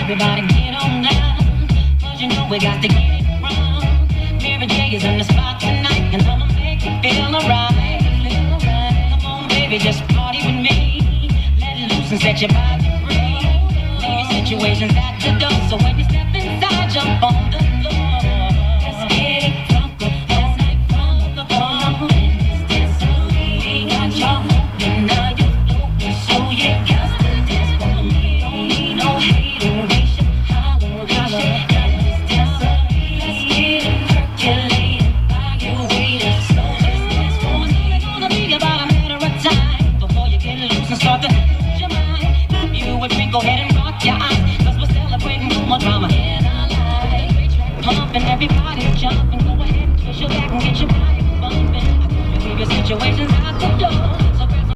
Everybody get on down, 'cause you know we got to get it wrong. Mary J is in the spot tonight, and I'ma make you feel alright. Come on, baby, just party with me. Let it loose and set your body free. Leave your situations at the door, so when you step inside, jump on the floor. Let's get it funky all night long. This sweet, got y'all moving, now you open, so you got to dance for me. Don't need no hating. Start to lose your mind. You would drink, go ahead and rock your eyes, 'cause we're celebrating no more drama in our life. Pumping, everybody's jumping. Go ahead and twist your back and get your body bumping. I told you leave your situations out the door. So